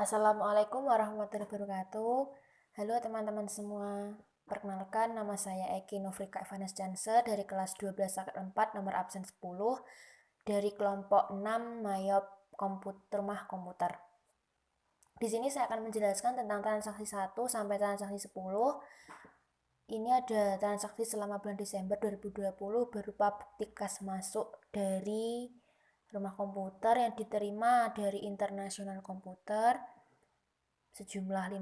Assalamualaikum warahmatullahi wabarakatuh. Halo teman-teman semua. Perkenalkan, nama saya Eki Nofrika Evanes Janse dari kelas 12 angkatan 4 nomor absen 10 dari kelompok 6 Mayop Rumah Komputer. Di sini saya akan menjelaskan tentang transaksi 1 sampai transaksi 10. Ini ada transaksi selama bulan Desember 2020 berupa bukti kas masuk dari rumah komputer yang diterima dari International Komputer sejumlah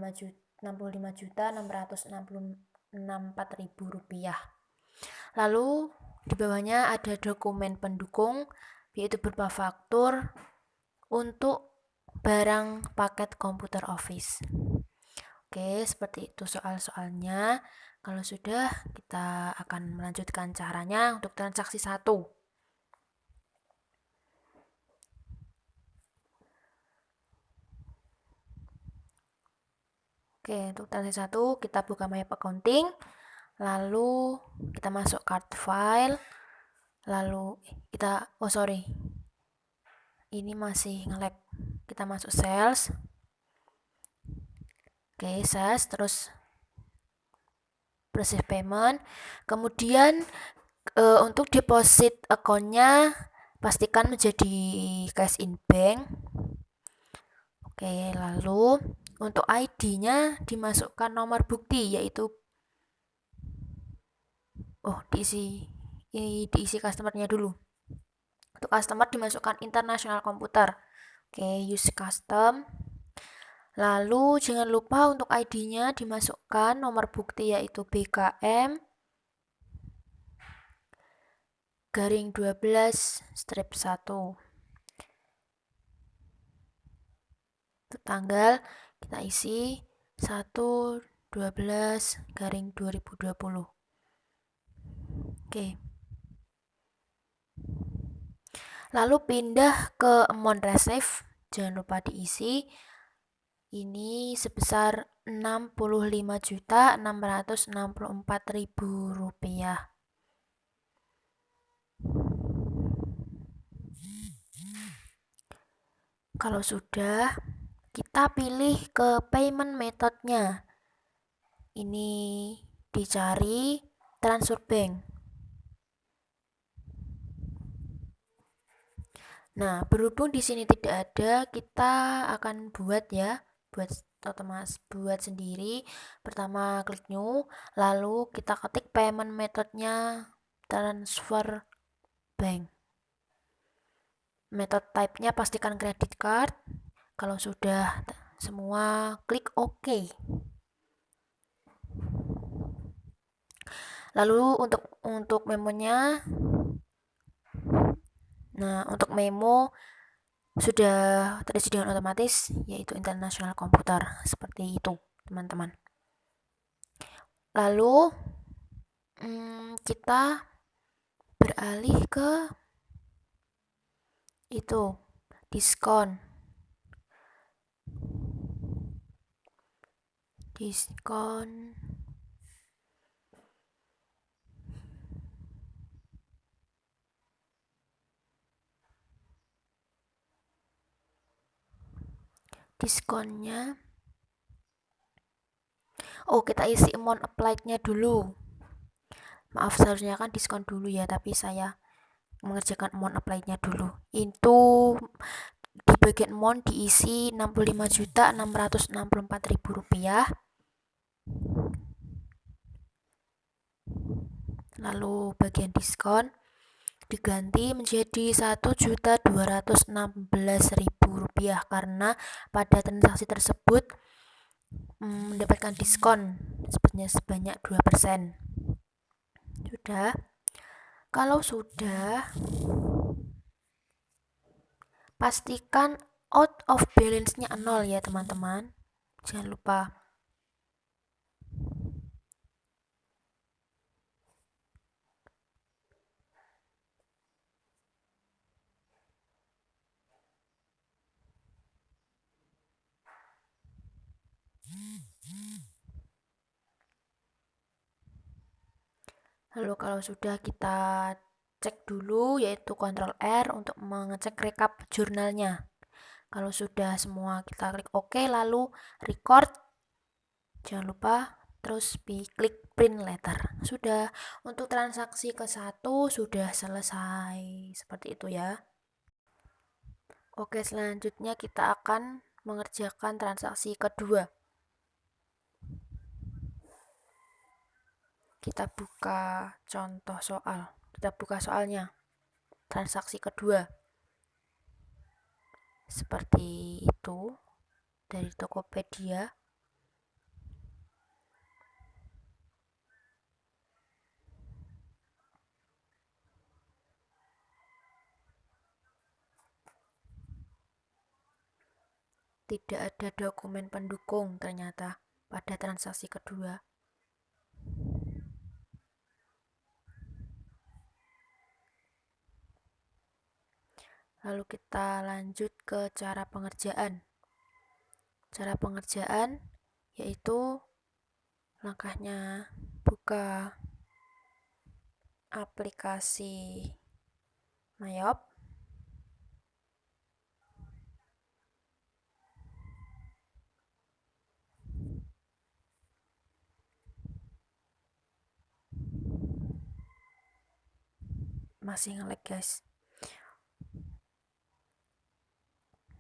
65.664.000 rupiah. Lalu di bawahnya ada dokumen pendukung, yaitu berupa faktur untuk barang paket komputer Office. Oke, seperti itu soal-soalnya. Kalau sudah, kita akan melanjutkan caranya untuk transaksi 1. Oke, untuk transaksi 1 kita buka Mayop Accounting, lalu kita masuk card file, lalu kita ini masih nge-lag. Kita masuk sales. Oke, sales, terus process payment. Kemudian untuk deposit account-nya pastikan menjadi cash in bank. Oke, lalu untuk ID-nya dimasukkan nomor bukti, yaitu diisi customer-nya dulu. Untuk customer dimasukkan International Komputer. Oke, use custom. Lalu jangan lupa untuk ID-nya dimasukkan nomor bukti, yaitu BKM garing 12-1. Untuk tanggal kita isi 1/12/2020. Oke. Lalu pindah ke amount receive, jangan lupa diisi. Ini sebesar 65.664.000 rupiah. Kalau sudah, kita pilih ke payment methodnya. Ini dicari transfer bank. Nah, berhubung di sini tidak ada, kita akan buat sendiri. Pertama klik new, lalu kita ketik payment methodnya transfer bank. Method type-nya pastikan credit card. Kalau sudah semua, klik OK. Lalu untuk memonya, untuk memo sudah terisi dengan otomatis, yaitu International Komputer. Seperti itu, teman-teman. Lalu kita beralih ke diskon. Diskonnya kita isi amount applied-nya dulu. Maaf, seharusnya kan diskon dulu ya, tapi saya mengerjakan amount applied-nya dulu. Itu di bagian amount diisi 65.664.000 rupiah. Lalu bagian diskon diganti menjadi 1.216.000 rupiah karena pada transaksi tersebut mendapatkan diskon sebanyak 2%. Sudah. Kalau sudah, pastikan out of balance-nya 0 ya teman-teman. Jangan lupa. Lalu kalau sudah, kita cek dulu, yaitu Ctrl R untuk mengecek rekap jurnalnya. Kalau sudah semua kita klik OK, lalu record. Jangan lupa terus klik print letter. Sudah, untuk transaksi ke-1 sudah selesai. Seperti itu ya. Oke, selanjutnya kita akan mengerjakan transaksi kedua. Kita buka contoh soal. Kita buka soalnya. Transaksi kedua. Seperti itu dari Tokopedia. Tidak ada dokumen pendukung ternyata pada transaksi kedua. Lalu kita lanjut ke cara pengerjaan. Cara pengerjaan yaitu langkahnya buka aplikasi Mayop. Masih nge-lag guys.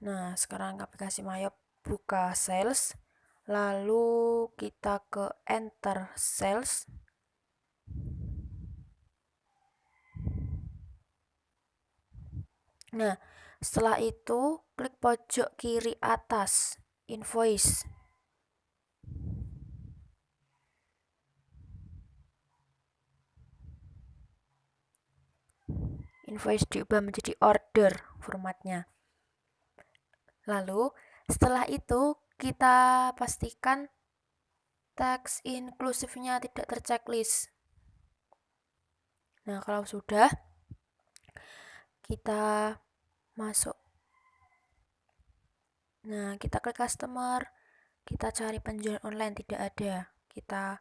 Nah, sekarang aplikasi Mayop buka sales, lalu kita ke enter sales. Nah, setelah itu klik pojok kiri atas invoice. Invoice diubah menjadi order formatnya. Lalu setelah itu kita pastikan teks inklusifnya tidak terchecklist. Nah, kalau sudah, kita masuk. Nah, kita klik customer, kita cari penjualan online, tidak ada. Kita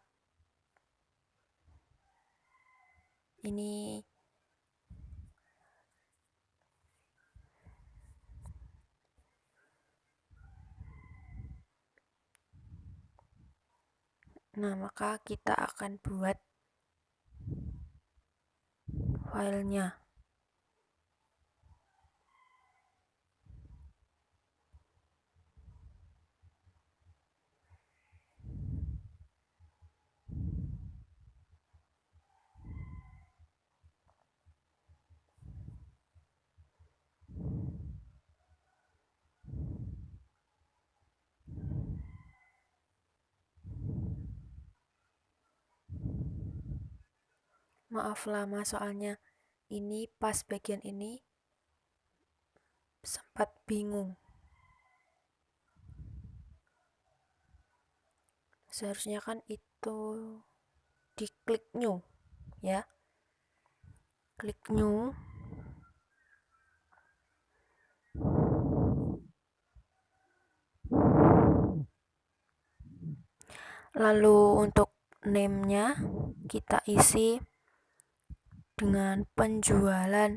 ini nah, maka kita akan buat filenya. Maaf lama soalnya ini pas bagian ini sempat bingung. Seharusnya kan itu diklik new ya. Klik new. Lalu untuk name-nya kita isi dengan penjualan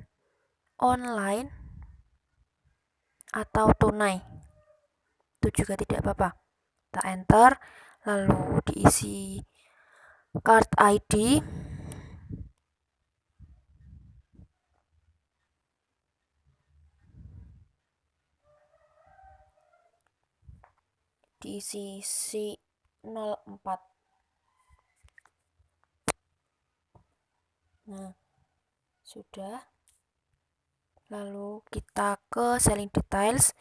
online atau tunai. Itu juga tidak apa-apa. Kita enter, lalu diisi card ID. Diisi C04. Nah, sudah. Lalu kita ke selling details.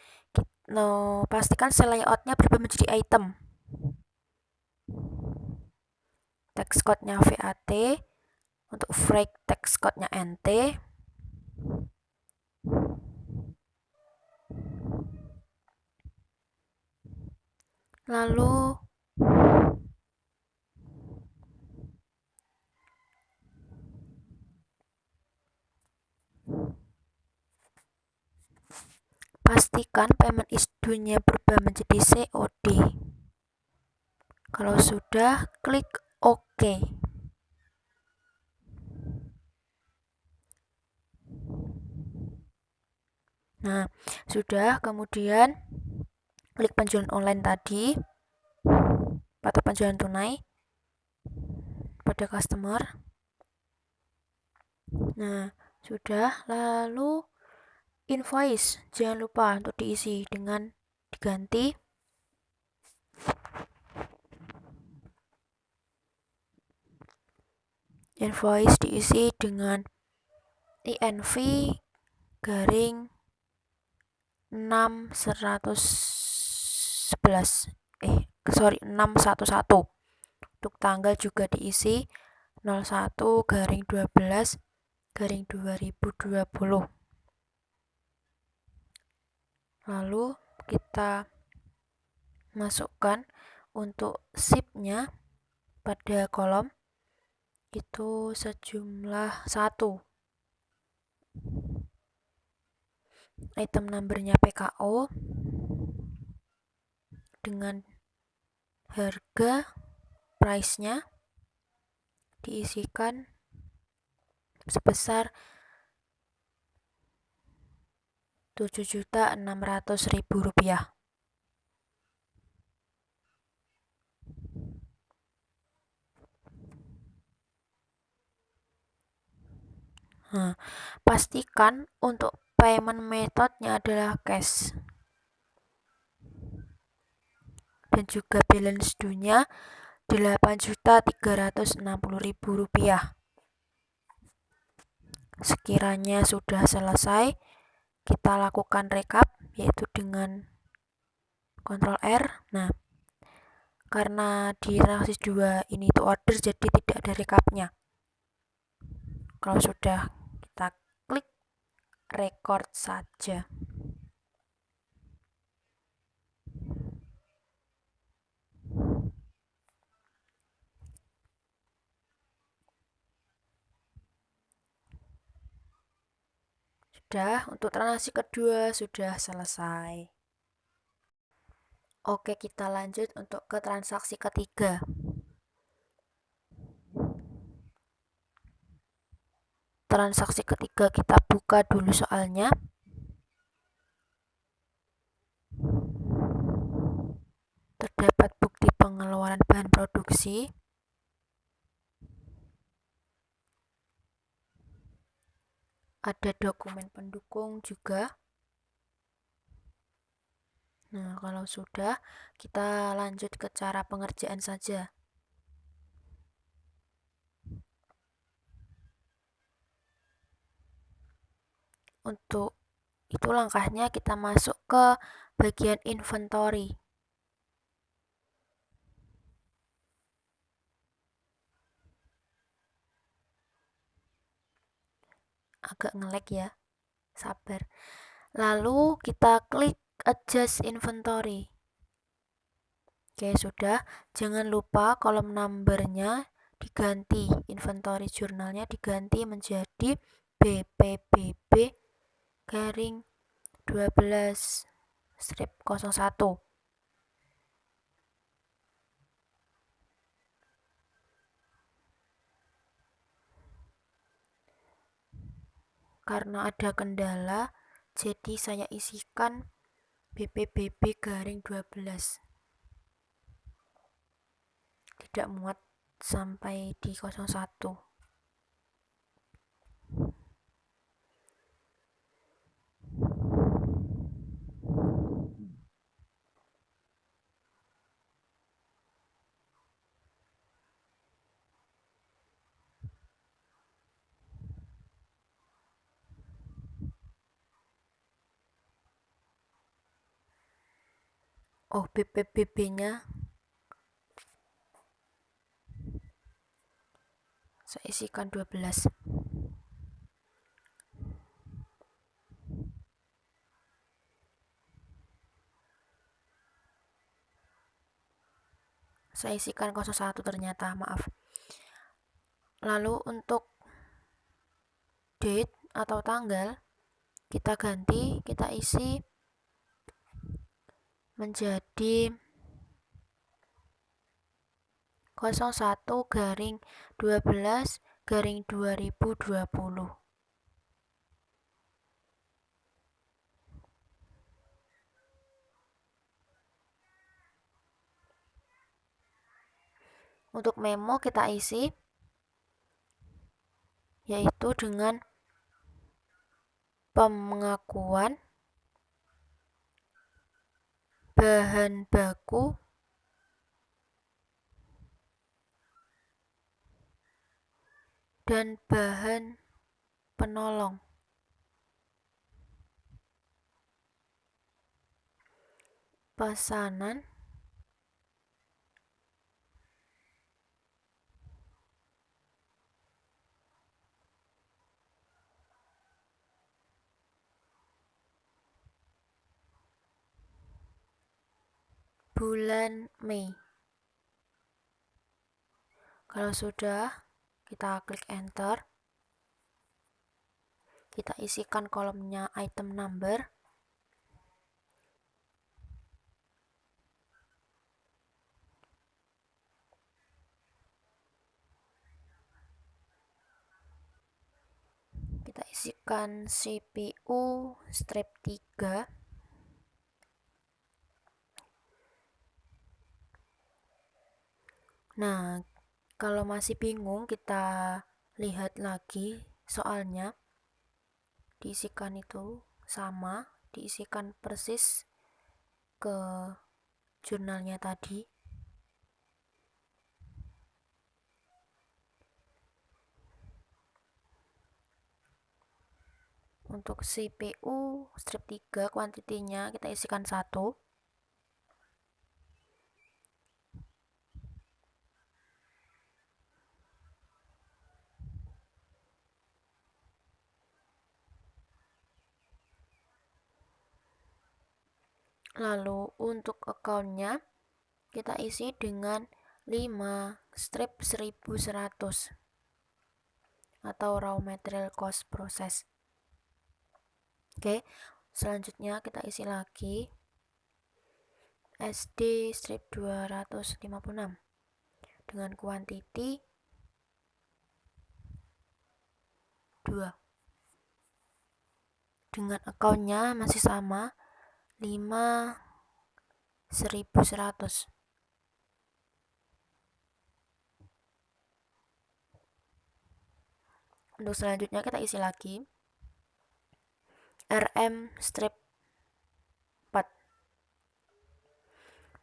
Pastikan sel layoutnya berubah menjadi item. Text code-nya VAT. Untuk freight text code-nya NT. Lalu pastikan payment is due-nya berubah menjadi COD. Kalau sudah, klik OK. Nah, sudah, kemudian klik penjualan online tadi atau penjualan tunai pada customer. Nah, sudah, lalu invoice jangan lupa untuk diisi dengan diganti invoice diisi dengan INV garing 611. Untuk tanggal juga diisi 01 garing 12 garing 2020. Lalu kita masukkan untuk SIP-nya pada kolom itu sejumlah 1. Item numbernya PKO dengan harga price-nya diisikan sebesar Rp7.600.000. Nah, pastikan untuk payment methodnya adalah cash. Dan juga balance due-nya Rp8.360.000. Sekiranya sudah selesai, kita lakukan recap yaitu dengan Ctrl R. Nah, karena di transaksi 2 ini to order jadi tidak ada recapnya. Kalau sudah, kita klik record saja. Sudah, untuk transaksi kedua sudah selesai. Oke, kita lanjut untuk ke transaksi ketiga. Transaksi ketiga kita buka dulu soalnya. Terdapat bukti pengeluaran bahan produksi. Ada dokumen pendukung juga. Nah, kalau sudah, kita lanjut ke cara pengerjaan saja. Untuk itu langkahnya kita masuk ke bagian inventory. Agak nge-lag ya, sabar. Lalu kita klik adjust inventory. Oke, sudah. Jangan lupa kolom numbernya diganti, inventory jurnalnya diganti menjadi BPBB garing 12-01. Karena ada kendala, jadi saya isikan BPBB garing 12. Tidak muat sampai di 01. Oh, BPBB-nya saya isikan 12. Saya isikan 01 ternyata, maaf. Lalu untuk date atau tanggal kita ganti, kita isi menjadi 01 garing 12 garing 2020. Untuk memo kita isi yaitu dengan pengakuan bahan baku dan bahan penolong. Pesanan bulan Mei. Kalau sudah, kita klik enter. Kita isikan kolomnya item number. Kita isikan CPU strip 3. Nah, kalau masih bingung, kita lihat lagi soalnya. Diisikan itu sama, diisikan persis ke jurnalnya tadi. Untuk CPU strip 3 kuantitinya kita isikan 1. Lalu untuk account-nya kita isi dengan 5 strip 1100 atau raw material cost process. Oke, selanjutnya kita isi lagi SD strip 256 dengan kuantiti 2. Dengan account-nya masih sama, 5.100. Untuk selanjutnya kita isi lagi RM strip 4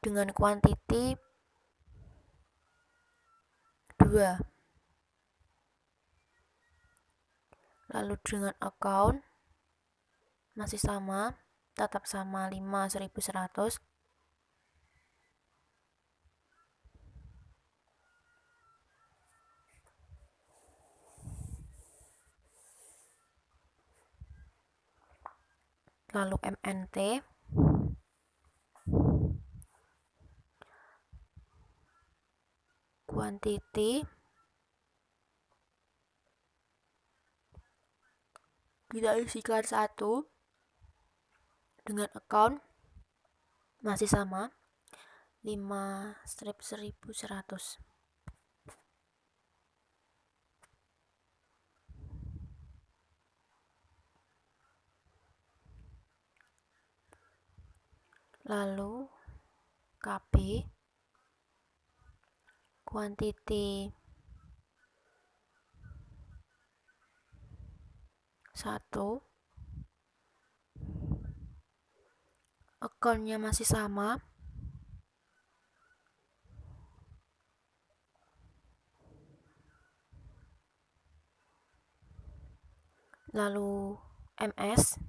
dengan kuantiti 2. Lalu dengan account masih sama, tetap sama 5.100. Lalu MNT kuantiti kita isikan 1 dengan account masih sama 5.100. Lalu KB kuantiti 1, account-nya masih sama, lalu MS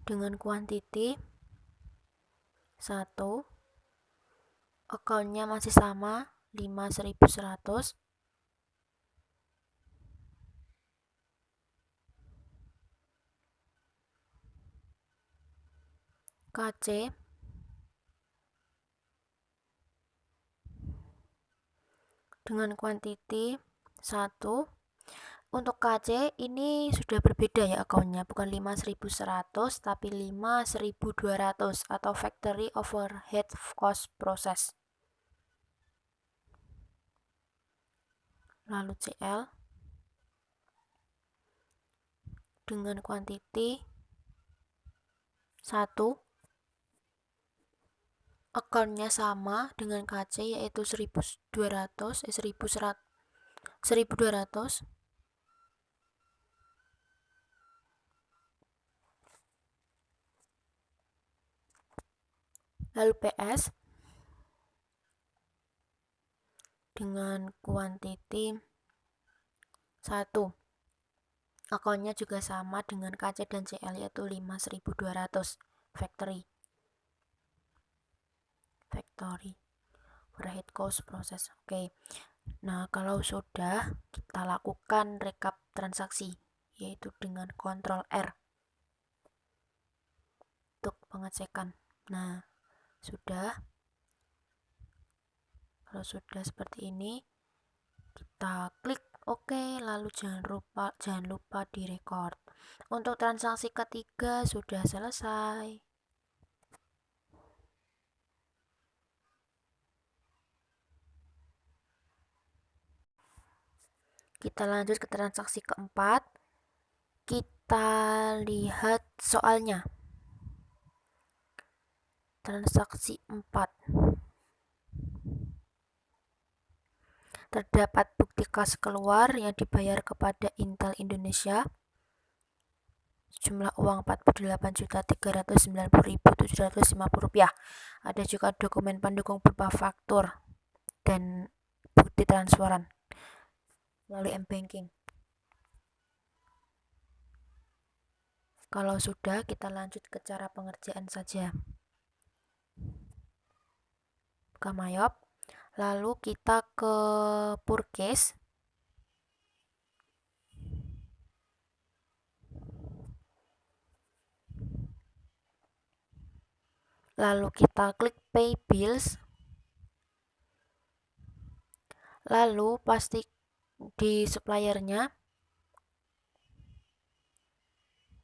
dengan kuantiti 1, account-nya masih sama 5.100. KC dengan kuantiti 1. Untuk KC ini sudah berbeda ya account-nya, bukan 5.100 tapi 5.200 atau factory overhead cost process. Lalu CL dengan kuantiti 1, Akunnya sama dengan KC yaitu 1200. Lalu PS dengan kuantiti 1. Akunnya juga sama dengan KC dan CL yaitu 5200 factory overhead cost proses. Oke. Nah, kalau sudah, kita lakukan rekap transaksi yaitu dengan Ctrl R untuk pengecekan. Nah, kalau sudah seperti ini, kita klik OK, lalu jangan lupa direcord. Untuk transaksi ketiga sudah selesai. Kita lanjut ke transaksi keempat. Kita lihat soalnya. Transaksi 4. Terdapat bukti kas keluar yang dibayar kepada Intel Indonesia jumlah uang Rp48.390.750. Ada juga dokumen pendukung berupa faktur dan bukti transferan melalui M-Banking. Kalau sudah, kita lanjut ke cara pengerjaan saja. Buka Mayop, lalu kita ke Purchase. Lalu kita klik Pay Bills. Lalu pasti di suppliernya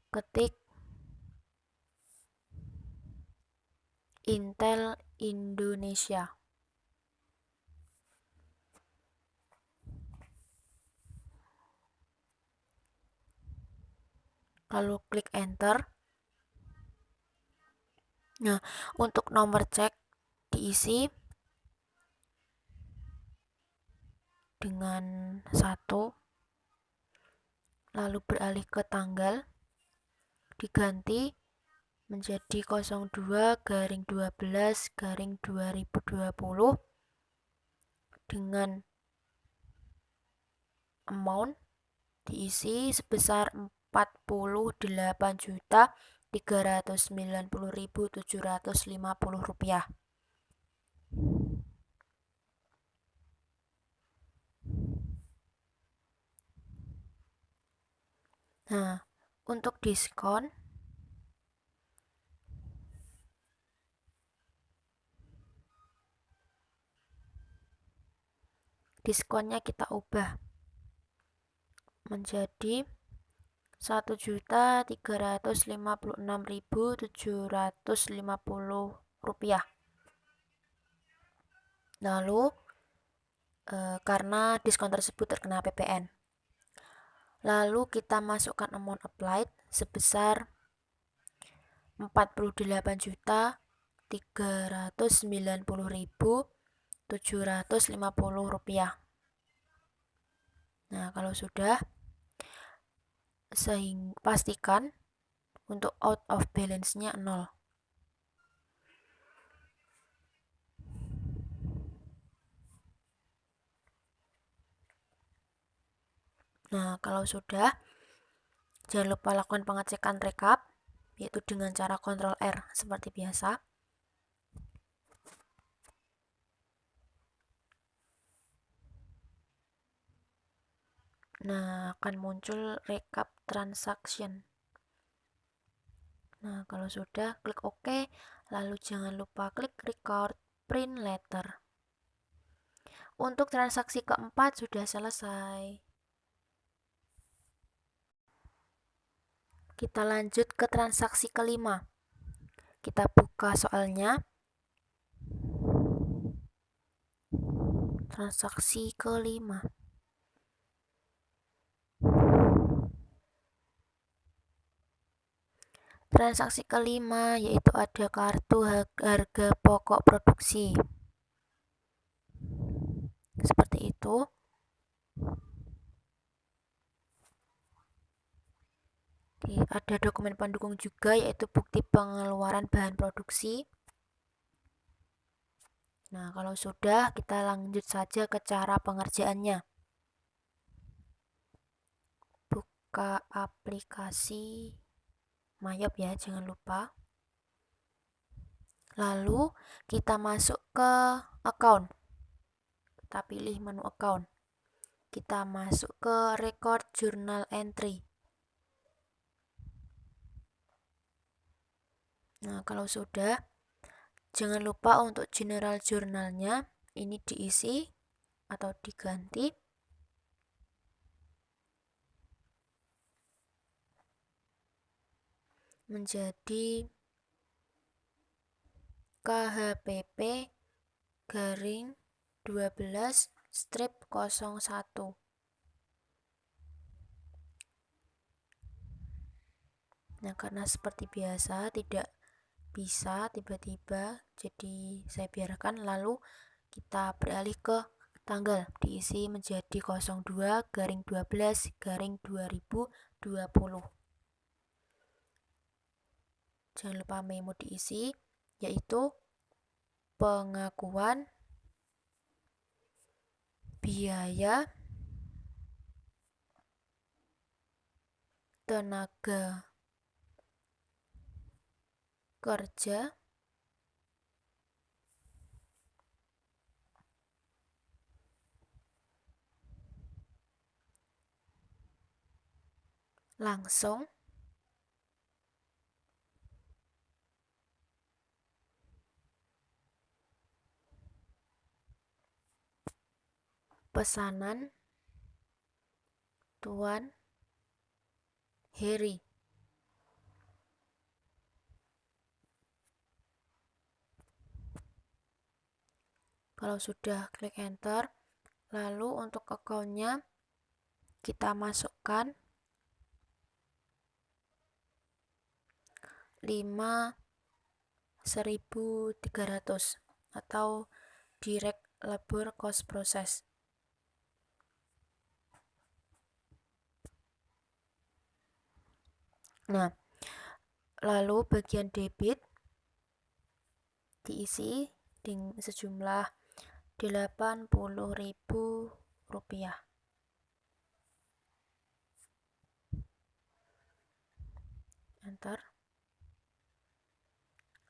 ketik Intel Indonesia. Lalu klik enter. Nah, untuk nomor cek diisi dengan 1, lalu beralih ke tanggal, diganti menjadi 02/12/2020 dengan amount diisi sebesar Rp48.390.750. Nah, untuk diskonnya kita ubah menjadi Rp1.356.750. Lalu karena diskon tersebut terkena PPN. Lalu kita masukkan amount applied sebesar Rp48.390.750. Nah, kalau sudah, pastikan untuk out of balance-nya 0. Nah, kalau sudah, jangan lupa lakukan pengecekan rekap, yaitu dengan cara Ctrl R seperti biasa. Nah, akan muncul rekap transaction. Nah, kalau sudah, klik OK, lalu jangan lupa klik record print letter. Untuk transaksi keempat sudah selesai. Kita lanjut ke transaksi kelima. Kita buka soalnya. Transaksi kelima. Transaksi kelima yaitu ada kartu harga pokok produksi. Seperti itu. Ada dokumen pendukung juga yaitu bukti pengeluaran bahan produksi. Nah, kalau sudah, kita lanjut saja ke cara pengerjaannya. Buka aplikasi Mayop ya, jangan lupa. Lalu kita masuk ke account. Kita pilih menu account. Kita masuk ke record journal entry. Nah, kalau sudah, jangan lupa untuk general jurnalnya ini diisi atau diganti. Menjadi KHPP garing 12 strip 01. Nah, karena seperti biasa tidak bisa tiba-tiba, jadi saya biarkan. Lalu kita beralih ke tanggal, diisi menjadi 02 garing 12 garing 2020. Jangan lupa memo diisi, yaitu pengakuan biaya tenaga kerja langsung pesanan Tuan Heri. Kalau sudah, klik enter. Lalu untuk akunnya kita masukkan 5.300 atau direct labor cost process. Nah, lalu bagian debit diisi sejumlah Rp80.000. Enter.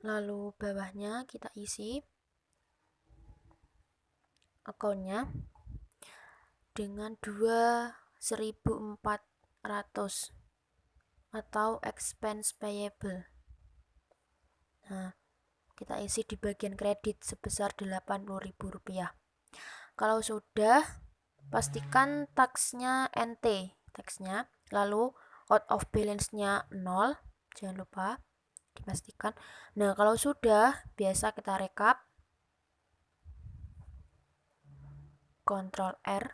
Lalu bawahnya kita isi akunnya dengan 2.400 atau expense payable. Nah, kita isi di bagian kredit sebesar Rp80.000. Kalau sudah, pastikan taksnya NT, taksnya. Lalu out of balance-nya 0, jangan lupa dipastikan. Nah, kalau sudah, biasa kita rekap. Ctrl R.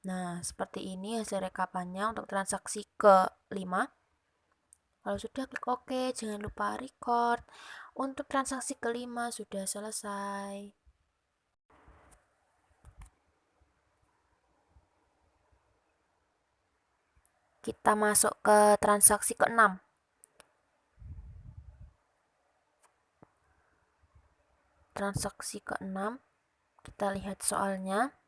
Nah, seperti ini hasil rekapannya untuk transaksi ke-5. Kalau sudah, klik OK. Jangan lupa record. Untuk transaksi ke-5 sudah selesai. Kita masuk ke transaksi ke-6. Transaksi ke-6, kita lihat soalnya.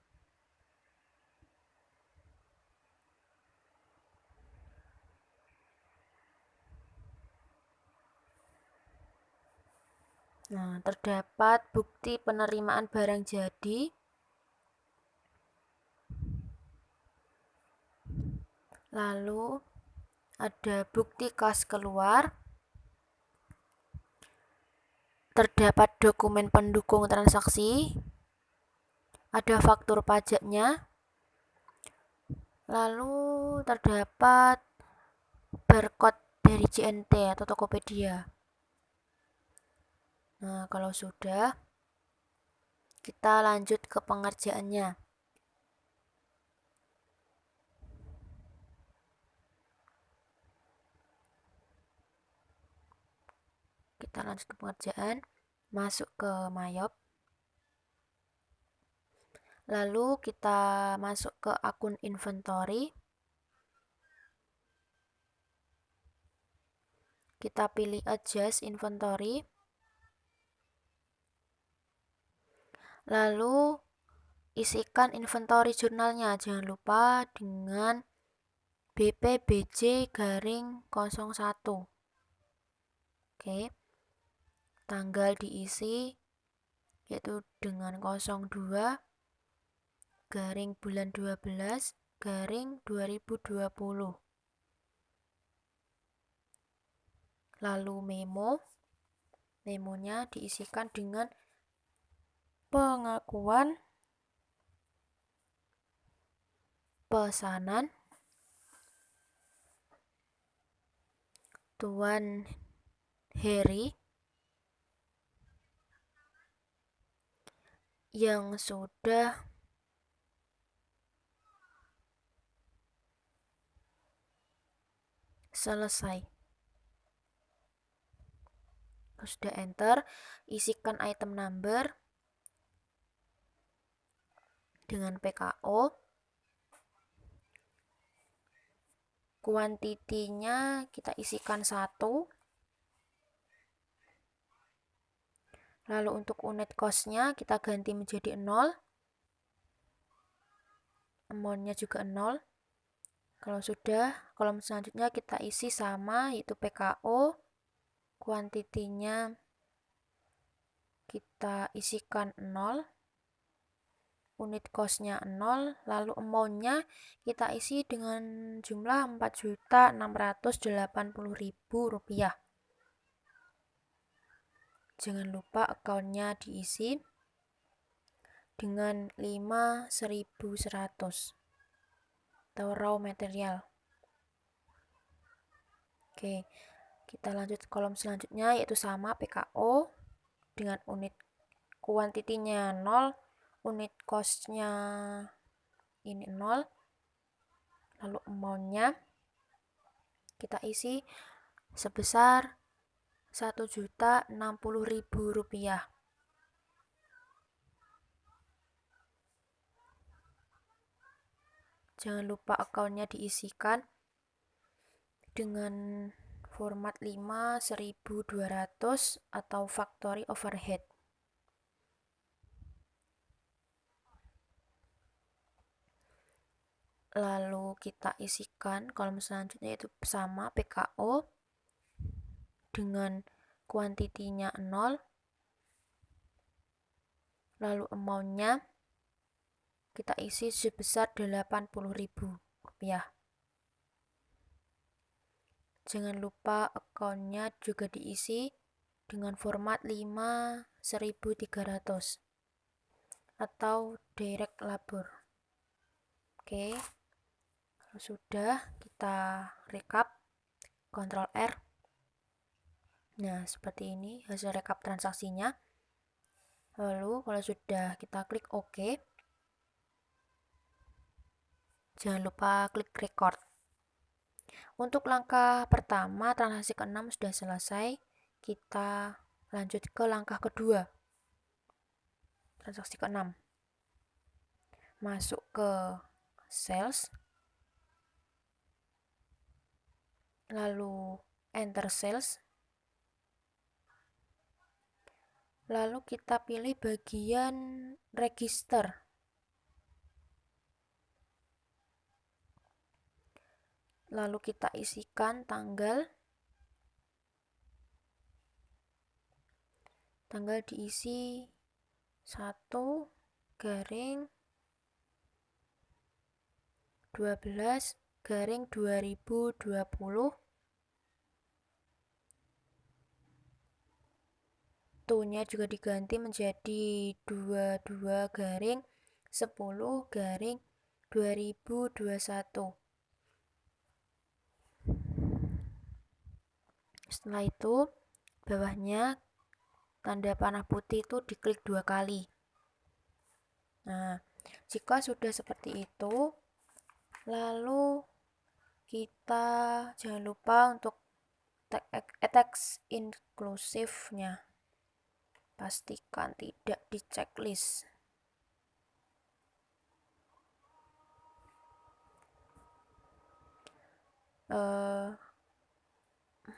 Nah, terdapat bukti penerimaan barang jadi. Lalu ada bukti kas keluar. Terdapat dokumen pendukung transaksi. Ada faktur pajaknya. Lalu terdapat barcode dari JNT atau Tokopedia. Nah, kalau sudah, kita lanjut ke pengerjaannya. kita lanjut ke pengerjaan, masuk ke Mayop. Lalu kita masuk ke akun inventory. Kita pilih adjust inventory. Lalu isikan inventory jurnalnya. Jangan lupa dengan BPBJ-01. Oke. Tanggal diisi yaitu dengan 02 garing bulan 12 garing 2020. Lalu memonya diisikan dengan pengakuan pesanan Tuan Heri yang sudah selesai. Sudah enter, isikan item number dengan PKO. Kuantitinya kita isikan 1. Lalu untuk unit cost-nya kita ganti menjadi 0. Amount-nya juga 0. Kalau sudah, kolom selanjutnya kita isi sama, yaitu PKO. Kuantitinya kita isikan 0. Unit cost-nya 0. Lalu amount-nya kita isi dengan jumlah Rp4.680.000. Jangan lupa account-nya diisi dengan 5.100 atau raw material. Oke, kita lanjut ke kolom selanjutnya, yaitu sama PKO dengan unit kuantitinya 0, unit cost-nya ini 0. Lalu amount-nya kita isi sebesar Rp1.060.000. Jangan lupa account-nya diisikan dengan format 5.200 atau factory overhead. Lalu kita isikan kolom selanjutnya, yaitu sama PKO dengan kuantitinya 0. Lalu amount-nya kita isi sebesar Rp80.000. Jangan lupa account-nya juga diisi dengan format 5.300 atau direct labor. Oke, kalau sudah kita recap, Ctrl R. Nah, seperti ini hasil rekap transaksinya. Lalu kalau sudah, kita klik OK. Jangan lupa klik record. Untuk langkah pertama, transaksi ke-6 sudah selesai. Kita lanjut ke langkah kedua. Transaksi ke-6. Masuk ke sales. Lalu enter sales. Lalu kita pilih bagian register. Lalu kita isikan tanggal diisi 1 garing 12 garing 2020. Tunya juga diganti menjadi 22 garing 10 garing 2021. Setelah itu, bawahnya tanda panah putih itu diklik 2 kali. Nah, jika sudah seperti itu, lalu kita jangan lupa untuk Teks inklusifnya pastikan tidak di checklist.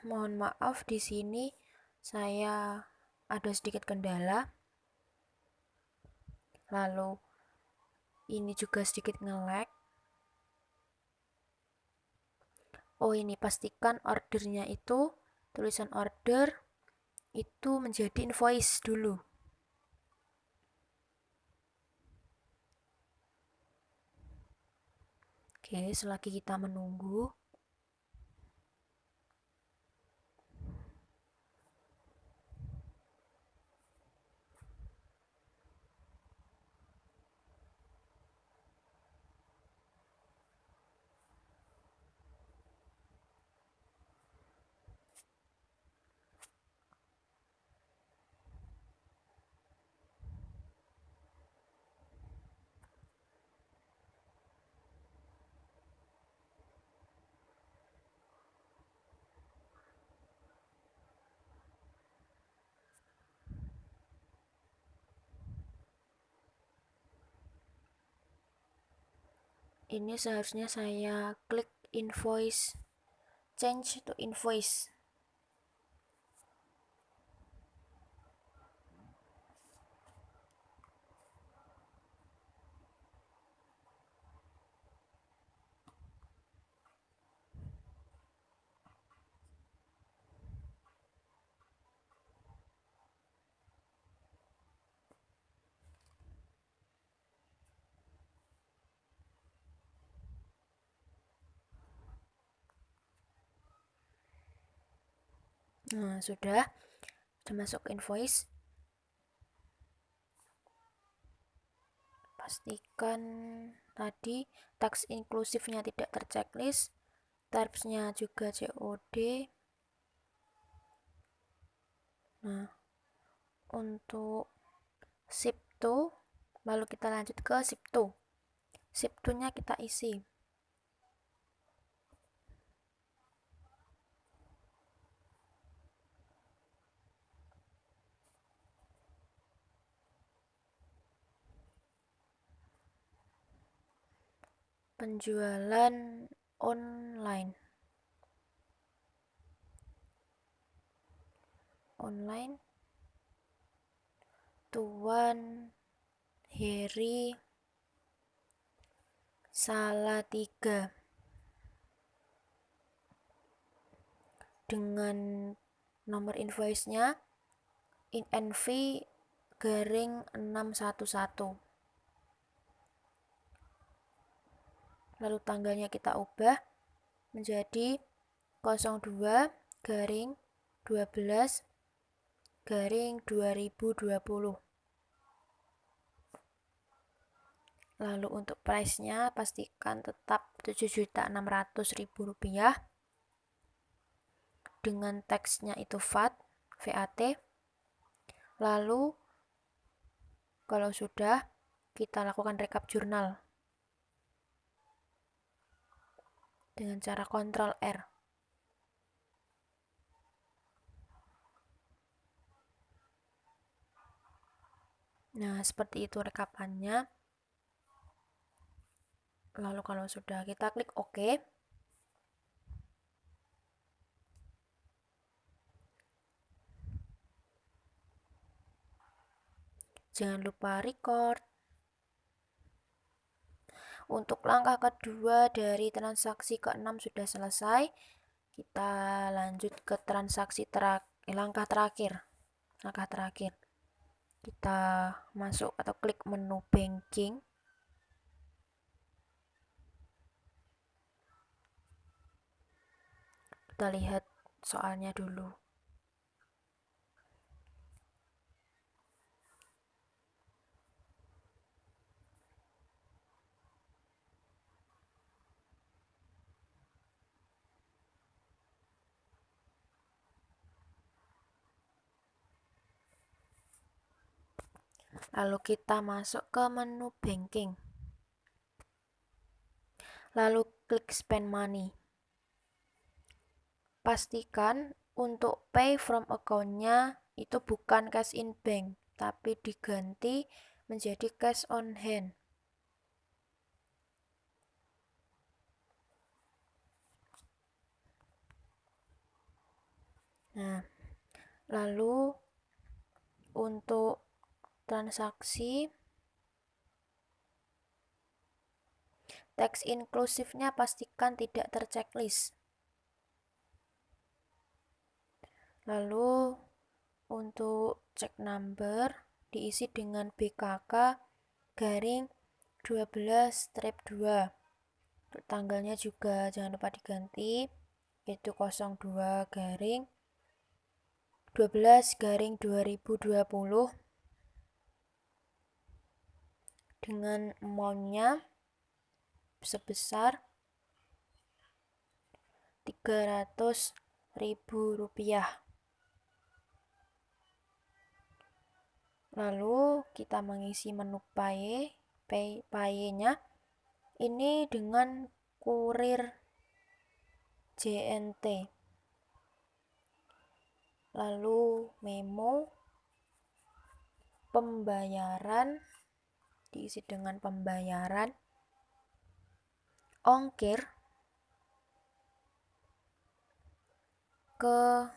Mohon maaf, di sini saya ada sedikit kendala. Lalu ini juga sedikit nge-lag. Oh, ini pastikan ordernya itu, tulisan order itu menjadi invoice dulu. Oke, selagi kita menunggu. Ini seharusnya saya klik invoice, change to invoice. Nah, sudah masuk invoice. Pastikan tadi teks inklusifnya tidak terchecklist, types-nya juga COD. Nah, untuk ship to, lalu kita lanjut ke ship to. Ship to-nya kita isi. Penjualan online. Tuan Heri Salatiga dengan nomor invoice-nya INV garing 611. Lalu tanggalnya kita ubah menjadi 02 garing 12 garing 2020. Lalu untuk price-nya pastikan tetap 7.600.000 rupiah. Dengan teksnya itu VAT. Lalu kalau sudah, kita lakukan rekap jurnal dengan cara Ctrl R. Nah, seperti itu rekapannya. Lalu kalau sudah, kita klik OK. Jangan lupa record. Untuk langkah kedua dari transaksi ke-6 sudah selesai. Kita lanjut ke transaksi langkah terakhir. Kita masuk atau klik menu banking. Kita lihat soalnya dulu. Lalu kita masuk ke menu banking. Lalu klik spend money. Pastikan untuk pay from account-nya itu bukan cash in bank, tapi diganti menjadi cash on hand. Nah, lalu untuk transaksi teks inklusifnya pastikan tidak terchecklist. Lalu untuk check number diisi dengan BKK garing 12-2. Untuk tanggalnya juga jangan lupa diganti, yaitu 02 garing 12 garing 2020 dengan amount-nya sebesar Rp300.000. Lalu kita mengisi menu pay-nya ini dengan kurir JNT. Lalu memo pembayaran diisi dengan pembayaran ongkir ke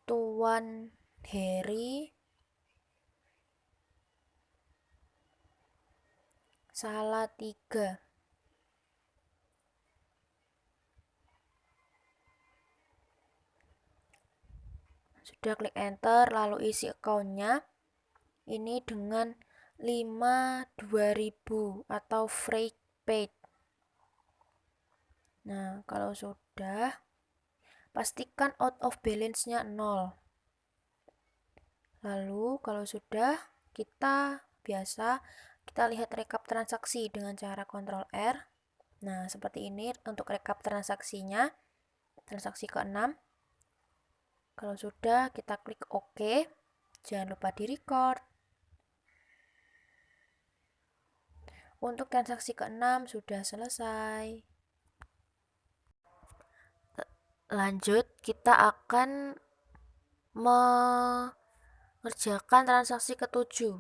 Tuan Heri Salatiga. Sudah, klik enter, lalu isi account-nya ini dengan 5.2000 atau free paid. Nah, kalau sudah, pastikan out of balance-nya 0. Lalu kalau sudah, kita lihat rekap transaksi dengan cara Ctrl R. Nah, seperti ini untuk rekap transaksinya, transaksi ke-6. Kalau sudah, kita klik OK. Jangan lupa di-record. Untuk transaksi ke-6 sudah selesai. Lanjut, kita akan mengerjakan transaksi ke-7.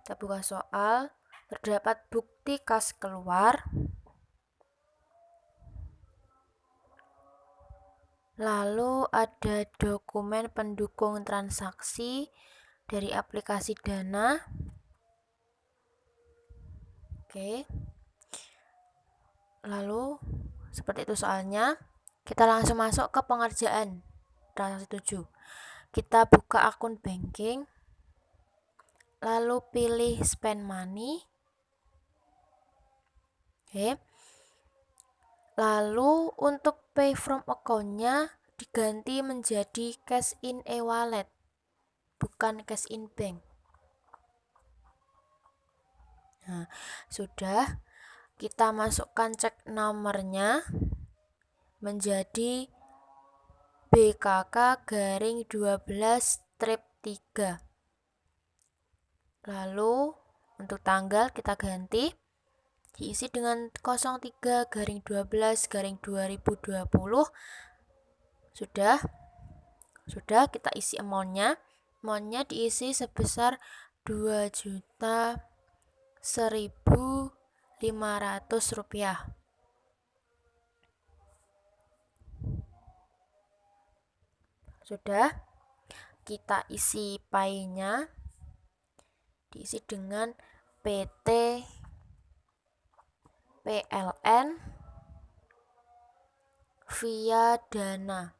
Kita buka soal. Terdapat bukti kas keluar. Lalu ada dokumen pendukung transaksi dari aplikasi Dana. Oke. Lalu seperti itu soalnya. Kita langsung masuk ke pengerjaan transaksi 7. Kita buka akun banking. Lalu pilih spend money. Oke. Lalu untuk pay from account-nya diganti menjadi cash in e-wallet, bukan cash in bank. Nah, sudah, kita masukkan cek nomornya menjadi BKK garing 12-3. Lalu untuk tanggal kita ganti, diisi dengan 03 garing 12 garing 2020. Sudah, kita isi amount-nya. Amount-nya diisi sebesar 2.100.500 rupiah. Sudah, kita isi pay-nya, diisi dengan PT PLN via Dana.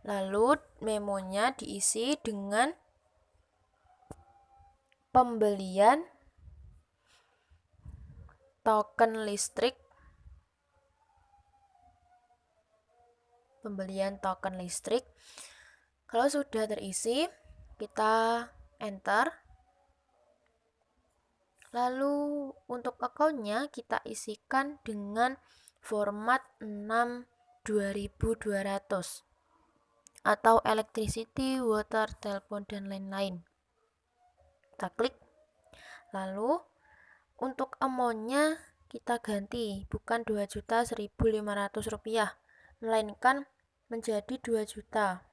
Lalu memonya diisi dengan pembelian token listrik. Kalau sudah terisi, kita enter. Lalu untuk account-nya kita isikan dengan format 6.2200 atau electricity, water, telepon, dan lain-lain. Kita klik. Lalu untuk amount-nya kita ganti, bukan 2.1.500 rupiah, melainkan menjadi 2 juta.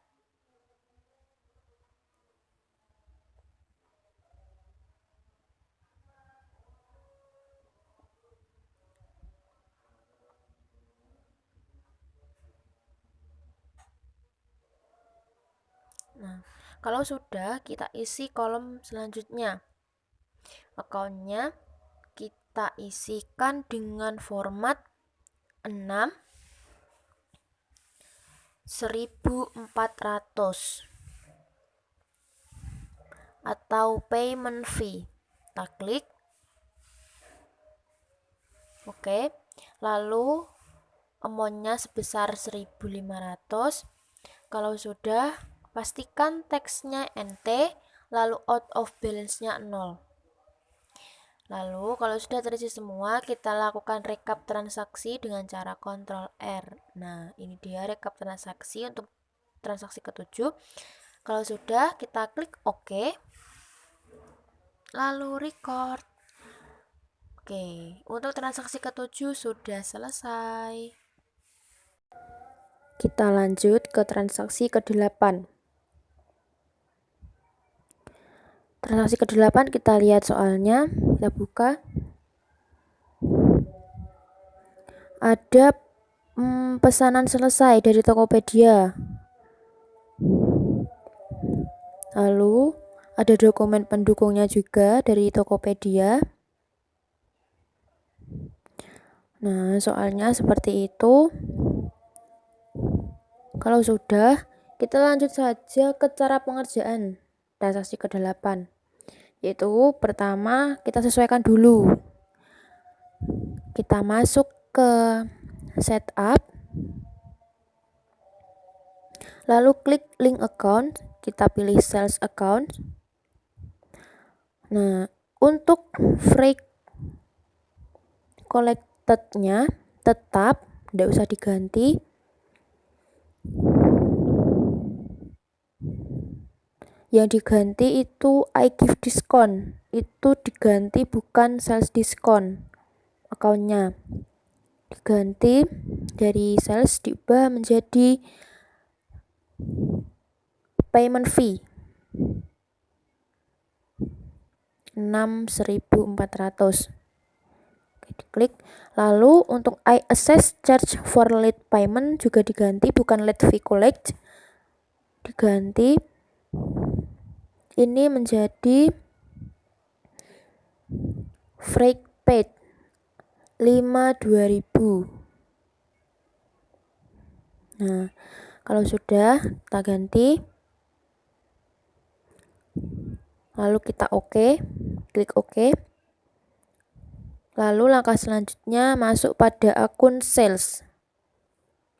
Nah, kalau sudah, kita isi kolom selanjutnya. Akunnya kita isikan dengan format 6 1.400 atau payment fee. Kita klik. Oke. Lalu amount-nya sebesar 1.500. Kalau sudah, pastikan teksnya NT, lalu out of balance-nya 0. Lalu kalau sudah terisi semua, kita lakukan rekap transaksi dengan cara Ctrl R. Nah, ini dia rekap transaksi untuk transaksi ke-7. Kalau sudah, kita klik OK. Lalu record. Oke, untuk transaksi ke-7 sudah selesai. Kita lanjut ke transaksi ke-8. Transaksi ke-8 kita lihat soalnya, kita buka. Ada pesanan selesai dari Tokopedia. Lalu ada dokumen pendukungnya juga dari Tokopedia. Nah, soalnya seperti itu. Kalau sudah, kita lanjut saja ke cara pengerjaan transaksi ke-8. Yaitu pertama, kita sesuaikan dulu. Kita masuk ke setup. Lalu klik link account, kita pilih sales account. Nah, untuk freight collected-nya tetap, tidak usah diganti. Yang diganti itu I give discount, itu diganti bukan sales discount. Account-nya diganti dari sales diubah menjadi payment fee 6.400. Diklik. Lalu untuk I assess charge for late payment juga diganti, bukan late fee collect, diganti ini menjadi freight paid 5.2000. Nah, kalau sudah kita ganti, lalu kita OK, klik OK. Lalu langkah selanjutnya masuk pada akun sales.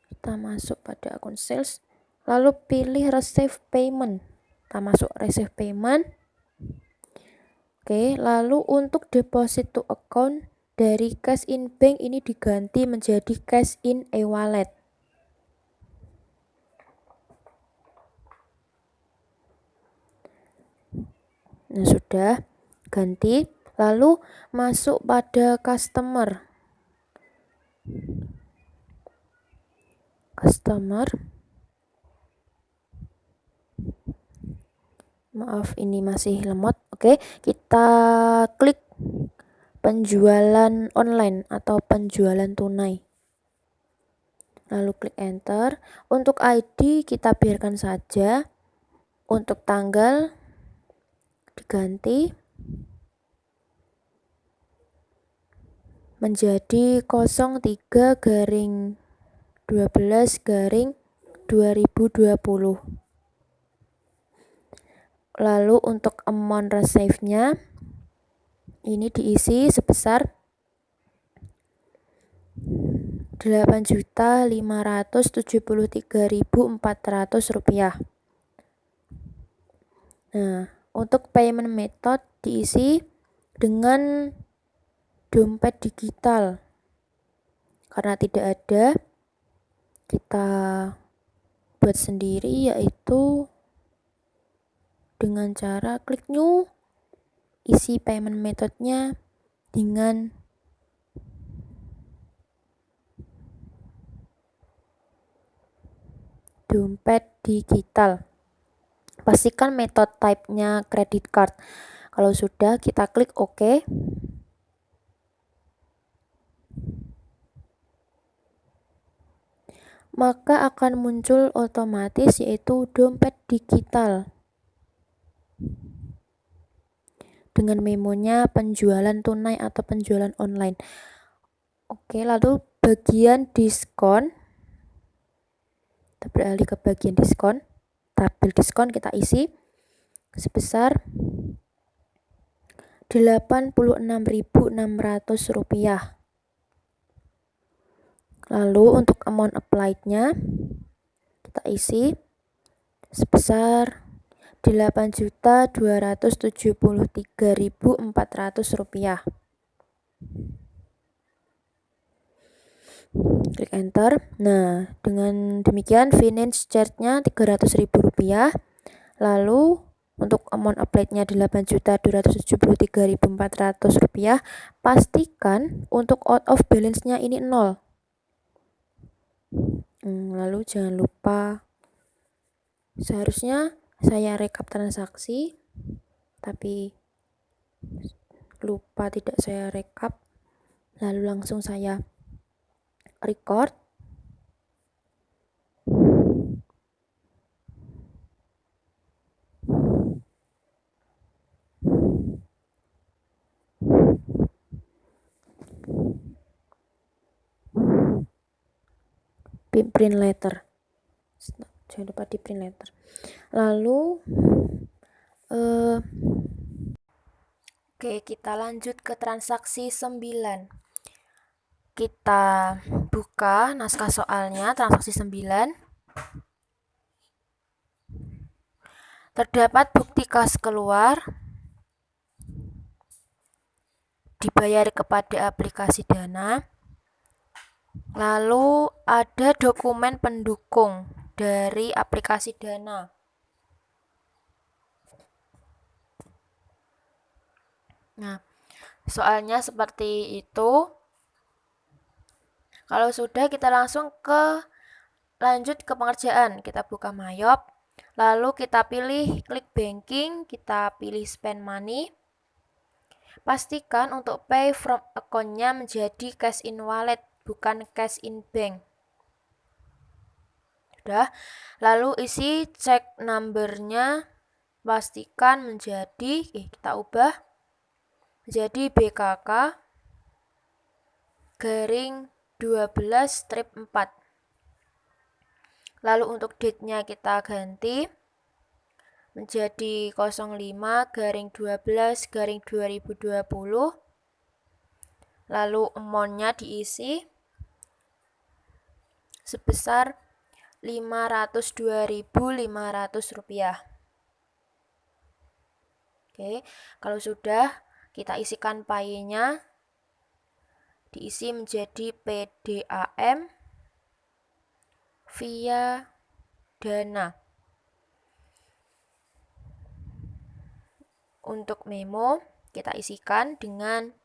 Kita masuk pada akun sales, lalu pilih receive payment. Kita masuk receive payment. Oke, lalu untuk deposit to account dari cash in bank ini diganti menjadi cash in e-wallet. Nah, sudah ganti. Lalu masuk pada customer. Maaf, ini masih lemot. Oke, kita klik penjualan online atau penjualan tunai. Lalu klik enter. Untuk ID kita biarkan saja. Untuk tanggal diganti menjadi 03/12/2020. Lalu untuk amount receive-nya ini diisi sebesar 8.573.400 rupiah. Nah, untuk payment method diisi dengan dompet digital. Karena tidak ada, kita buat sendiri, yaitu dengan cara klik new, isi payment methodnya dengan dompet digital. Pastikan metode type-nya credit card. Kalau sudah, kita klik OK. Maka akan muncul otomatis yaitu dompet digital. Dengan memonya penjualan tunai atau penjualan online. Oke, lalu bagian diskon. Kita beralih ke bagian diskon. Tabel diskon kita isi sebesar Rp86.600. Lalu untuk amount applied-nya kita isi sebesar Rp8.273.400. Klik enter. Nah, dengan demikian finance charge-nya Rp300.000. Lalu untuk amount applied-nya Rp8.273.400. Pastikan untuk out of balance-nya ini 0. Lalu jangan lupa, seharusnya saya rekap transaksi, tapi lupa tidak saya rekap. Lalu langsung saya record. Print letter. Jangan lupa di print letter. Lalu oke, kita lanjut ke transaksi 9. Kita buka naskah soalnya, transaksi 9. Terdapat bukti kas keluar, dibayar kepada aplikasi Dana. Lalu ada dokumen pendukung dari aplikasi Dana. Nah, soalnya seperti itu. Kalau sudah, kita langsung lanjut ke pengerjaan. Kita buka Mayop, lalu kita pilih klik banking, kita pilih spend money. Pastikan untuk pay from account-nya menjadi cash in wallet, bukan cash in bank. Sudah. Lalu isi check number-nya, pastikan menjadi, kita ubah menjadi BKK garing 12-4. Lalu untuk date-nya kita ganti menjadi 05-12-2020. Lalu amount-nya diisi sebesar Rp502.500. Oke, kalau sudah, kita isikan pay-nya, diisi menjadi PDAM via Dana. Untuk memo, kita isikan dengan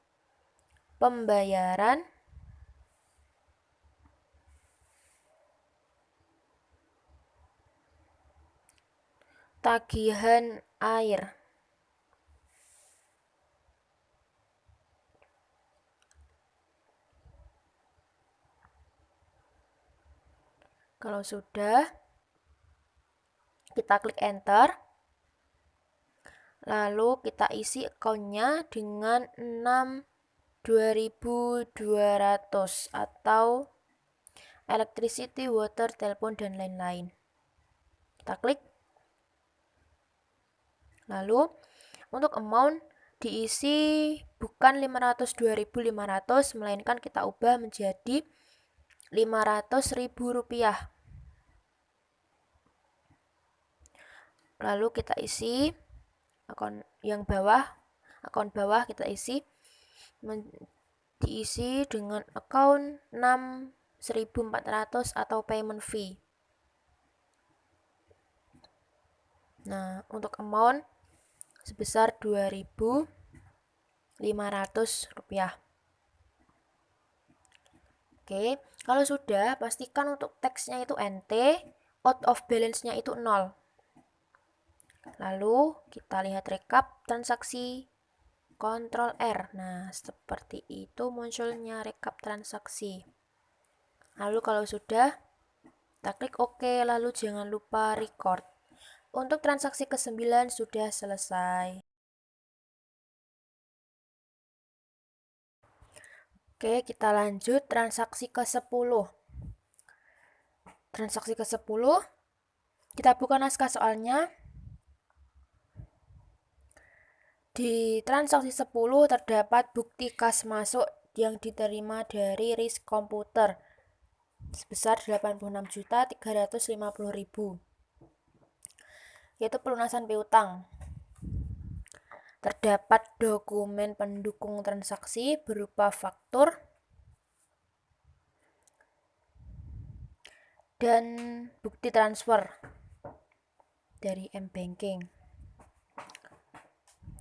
pembayaran tagihan air. Kalau sudah, kita klik enter. Lalu kita isi account-nya dengan 6.200 atau electricity, water, telepon, dan lain-lain. Kita klik. Lalu untuk amount diisi bukan 502.500, melainkan kita ubah menjadi Rp500.000. Lalu kita isi akun bawah kita isi diisi dengan account 6.400 atau payment fee. Nah, untuk amount sebesar Rp2.500. Oke, kalau sudah, pastikan untuk teksnya itu NT, out of balance-nya itu 0. Lalu kita lihat rekap transaksi, Ctrl R. Nah, seperti itu munculnya rekap transaksi. Lalu kalau sudah, kita klik OK, lalu jangan lupa record. Untuk transaksi ke-9 sudah selesai. Oke, kita lanjut transaksi ke-10. Transaksi ke-10, kita buka naskah soalnya. Di transaksi 10 terdapat bukti kas masuk yang diterima dari RIS komputer sebesar 86.350.000, yaitu pelunasan piutang. Terdapat dokumen pendukung transaksi berupa faktur dan bukti transfer dari M-Banking.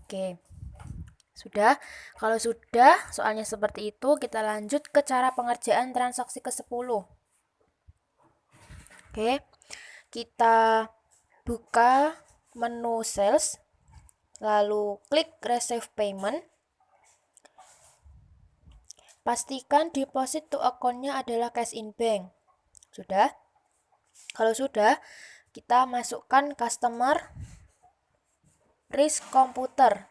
Oke, sudah. Kalau sudah, soalnya seperti itu, kita lanjut ke cara pengerjaan transaksi ke-10. Oke, kita buka menu sales, lalu klik receive payment. Pastikan deposit to account-nya adalah cash in bank. Sudah? Kalau sudah, kita masukkan customer RIS komputer.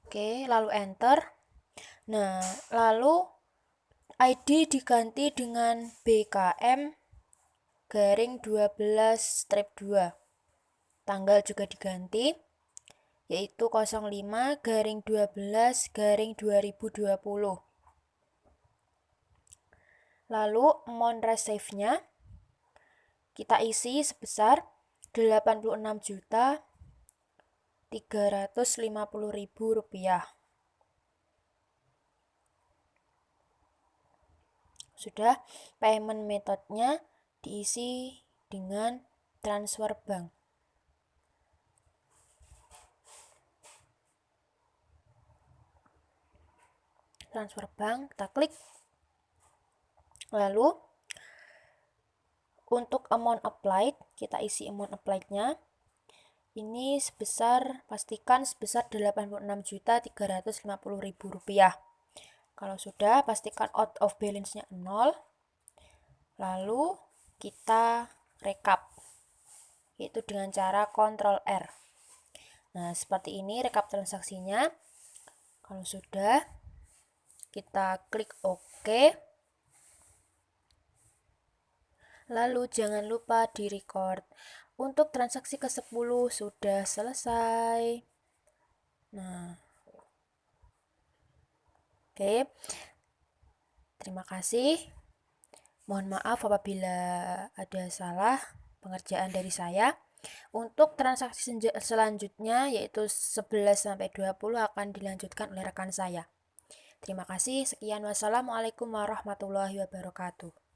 Oke, lalu enter. Nah, lalu ID diganti dengan BKM garing 12-2. Tanggal juga diganti, yaitu 05/12/2020. Lalu amount receive-nya kita isi sebesar 86.350.000 rupiah. Sudah, payment methodnya diisi dengan transfer bank. Transfer bank, kita klik. Lalu untuk amount applied, kita isi amount applied-nya. Ini pastikan sebesar 86.350.000 rupiah. Kalau sudah, pastikan out of balance-nya 0. Lalu kita rekap, yaitu dengan cara Ctrl R. Nah, seperti ini rekap transaksinya. Kalau sudah, kita klik OK. Lalu jangan lupa di record. Untuk transaksi ke-10 sudah selesai. Nah, oke. Terima kasih. Mohon maaf apabila ada salah pengerjaan dari saya. Untuk transaksi selanjutnya yaitu 11-20 akan dilanjutkan oleh rekan saya. Terima kasih. Sekian. Wassalamualaikum warahmatullahi wabarakatuh.